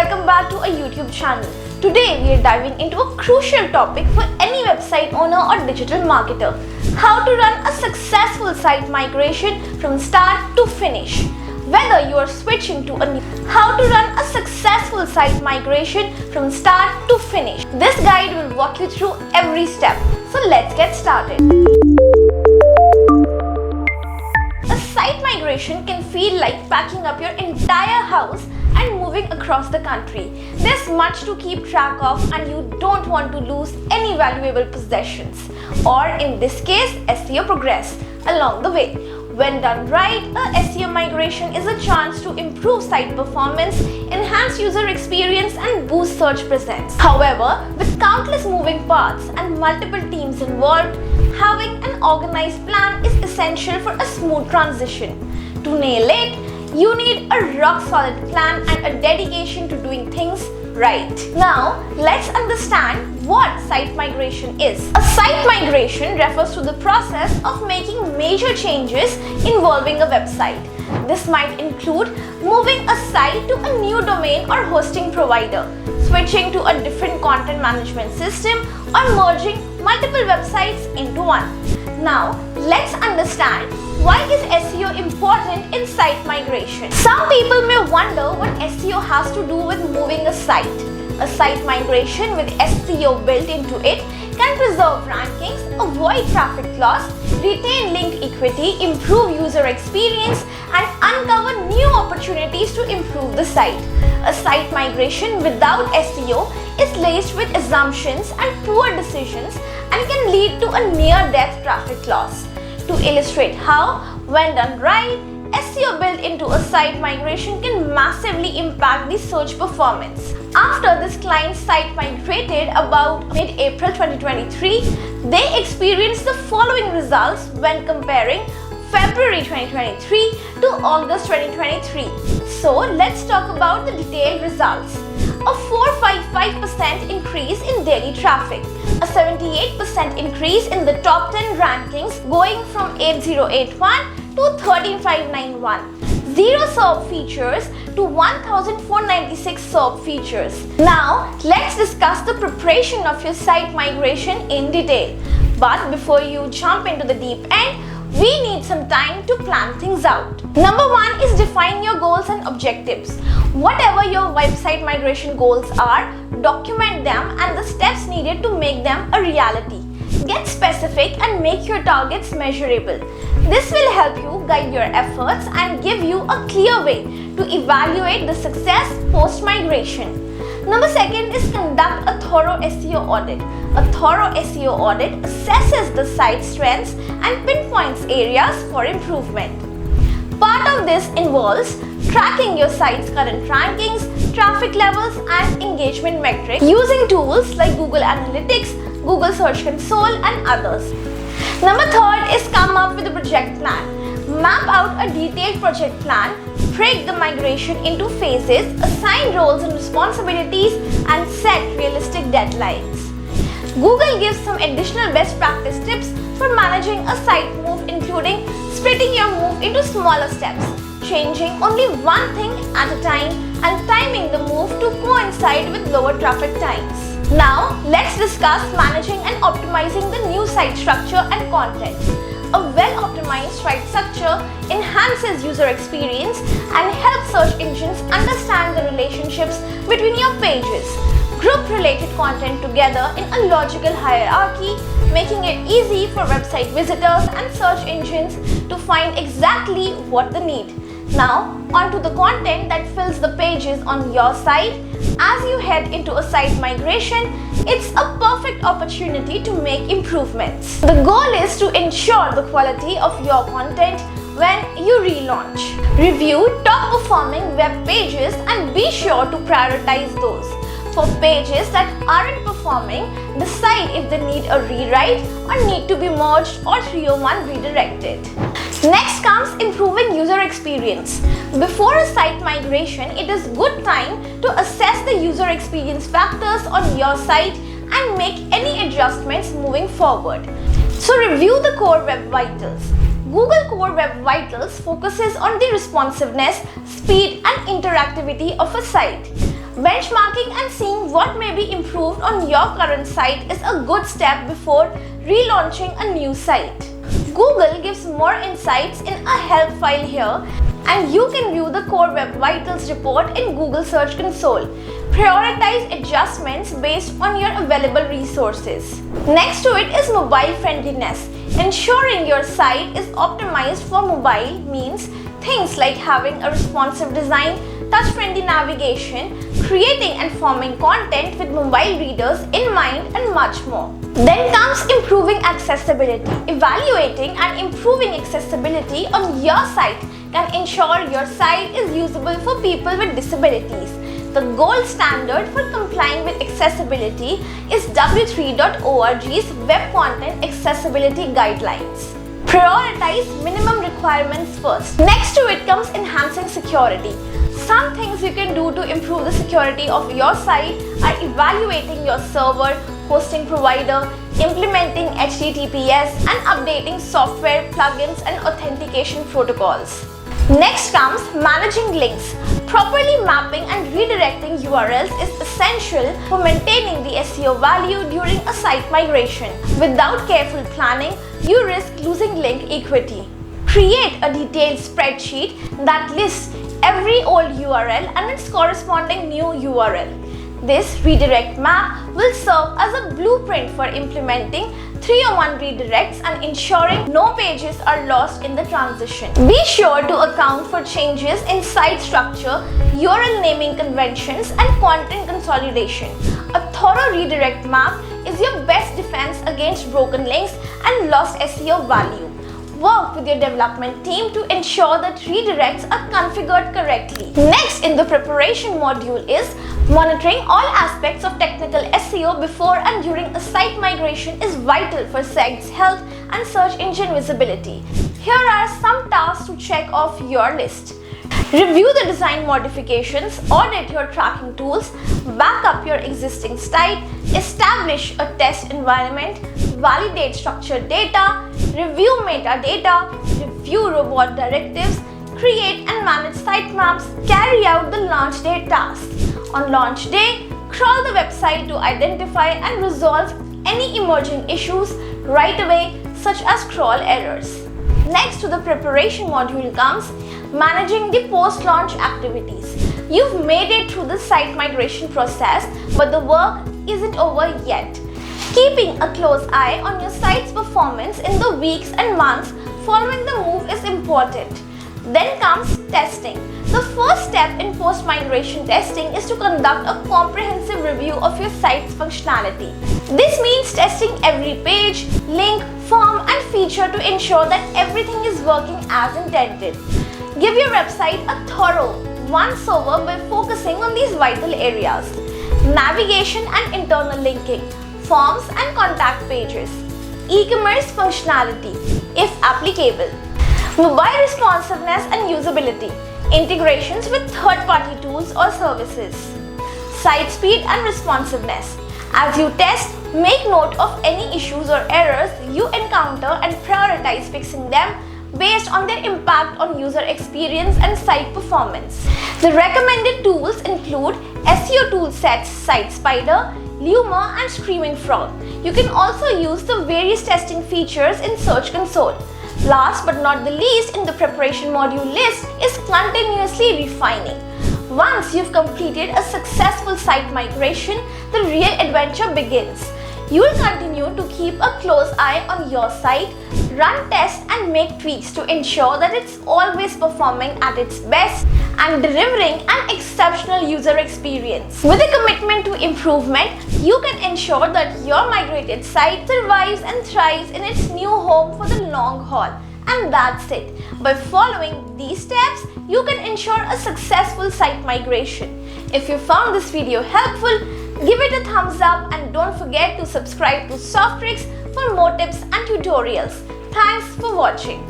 welcome back to a YouTube channel. Today we are diving into a crucial topic for any website owner or digital marketer. How to run a successful site migration from start to finish. Whether you are switching to a new, how to run a successful site migration from start to finish. This guide will walk you through every step. So let's get started. A site migration can feel like packing up your entire house and moving across the country. There's much to keep track of and you don't want to lose any valuable possessions, or in this case, SEO progress along the way. When done right, a SEO migration is a chance to improve site performance, enhance user experience and boost search presence. However, with countless moving parts and multiple teams involved, having an organized plan is essential for a smooth transition. To nail it, you need a rock-solid plan and a dedication to doing things right. Now, let's understand what site migration is. A site migration refers to the process of making major changes involving a website. This might include moving a site to a new domain or hosting provider, switching to a different content management system, or merging multiple websites into one. Now, let's understand why is SEO important in site migration. Some people may wonder what SEO has to do with moving a site. A site migration with SEO built into it can preserve rankings, avoid traffic loss, retain link equity, improve user experience, and uncover new opportunities to improve the site. A site migration without SEO is laced with assumptions and poor decisions and can lead to a near-death traffic loss. To illustrate how, when done right, SEO built into a site migration can massively impact the search performance. After this client's site migrated about mid-April 2023, they experienced the following results when comparing February 2023 to August 2023. So let's talk about the detailed results. A 455% increase in daily traffic, a 78% increase in the top 10 rankings going from 8081 to 13591. 0 SERP features to 1496 SERP features. Now, let's discuss the preparation of your site migration in detail. But before you jump into the deep end, we need some time to plan things out. Number one is define your goals and objectives. Whatever your website migration goals are, document them and the steps needed to make them a reality. Get specific and make your targets measurable. This will help you guide your efforts and give you a clear way to evaluate the success post-migration. Number second is conduct a thorough SEO audit. A thorough SEO audit assesses the site's strengths and pinpoints areas for improvement. Part of this involves tracking your site's current rankings, traffic levels, and engagement metrics using tools like Google Analytics, Google Search Console, and others. Number third is come up with a project plan. Map out a detailed project plan, break the migration into phases, assign roles and responsibilities, and set realistic deadlines. Google gives some additional best practice tips for managing a site move, including splitting your move into smaller steps, changing only one thing at a time, and timing the move to coincide with lower traffic times. Now, let's discuss managing and optimizing the new site structure and content. A well-optimized site structure enhances user experience and helps search engines understand the relationships between your pages. Group related content together in a logical hierarchy, making it easy for website visitors and search engines to find exactly what they need. Now, onto the content that fills the pages on your site. As you head into a site migration, it's a perfect opportunity to make improvements. The goal is to ensure the quality of your content when you relaunch. Review top performing web pages and be sure to prioritize those. For pages that aren't performing, decide if they need a rewrite or need to be merged or 301 redirected. Next comes improving user experience. Before a site migration, it is good time to assess the user experience factors on your site and make any adjustments moving forward. So review the core web vitals. Google Core Web Vitals focuses on the responsiveness, speed and interactivity of a site. Benchmarking and seeing what may be improved on your current site is a good step before relaunching a new site. Google gives more insights in a help file here, and you can view the Core Web Vitals report in Google Search Console. Prioritize adjustments based on your available resources. Next to it is mobile friendliness. Ensuring your site is optimized for mobile means things like having a responsive design, touch-friendly navigation, creating and forming content with mobile readers in mind, and much more. Then comes improving accessibility. Evaluating and improving accessibility on your site can ensure your site is usable for people with disabilities. The gold standard for complying with accessibility is w3.org's Web Content Accessibility Guidelines. Prioritize minimum requirements first. Next to it comes enhancing security. Some things you can do to improve the security of your site are evaluating your server, hosting provider, implementing HTTPS, and updating software, plugins, and authentication protocols. Next comes managing links. Properly mapping and redirecting URLs is essential for maintaining the SEO value during a site migration. Without careful planning, you risk losing link equity. Create a detailed spreadsheet that lists every old URL and its corresponding new URL. This redirect map will serve as a blueprint for implementing 301 redirects and ensuring no pages are lost in the transition. Be sure to account for changes in site structure, URL naming conventions, and content consolidation. A thorough redirect map is your best defense against broken links and lost SEO value. Work with your development team to ensure that redirects are configured correctly. Next in the preparation module is monitoring all aspects of technical SEO before and during a site migration is vital for site's health and search engine visibility. Here are some tasks to check off your list. Review the design modifications, audit your tracking tools, back up your existing site, establish a test environment, validate structured data, review metadata, review robot directives, create and manage sitemaps, carry out the launch day tasks. On launch day, crawl the website to identify and resolve any emerging issues right away, such as crawl errors. Next to the preparation module comes managing the post-launch activities. You've made it through the site migration process, but the work isn't over yet. Keeping a close eye on your site's performance in the weeks and months following the move is important. Then comes testing. The first step in post-migration testing is to conduct a comprehensive review of your site's functionality. This means testing every page, link, form, and feature to ensure that everything is working as intended. Give your website a thorough once-over by focusing on these vital areas: navigation and internal linking, forms and contact pages, e-commerce functionality, if applicable, mobile responsiveness and usability, integrations with third-party tools or services, site speed and responsiveness. As you test, make note of any issues or errors you encounter and prioritize fixing them based on their impact on user experience and site performance. The recommended tools include SEO tool sets SiteSpider, Luma, and Screaming Frog. You can also use the various testing features in Search Console. Last but not the least in the preparation module list is continuously refining. Once you've completed a successful site migration, the real adventure begins. You will continue to keep a close eye on your site, run tests and make tweaks to ensure that it's always performing at its best and delivering an exceptional user experience. With a commitment to improvement, you can ensure that your migrated site survives and thrives in its new home for the long haul. And that's it. By following these steps, you can ensure a successful site migration. If you found this video helpful, give it a thumbs up and don't forget to subscribe to Softricks for more tips and tutorials. Thanks for watching.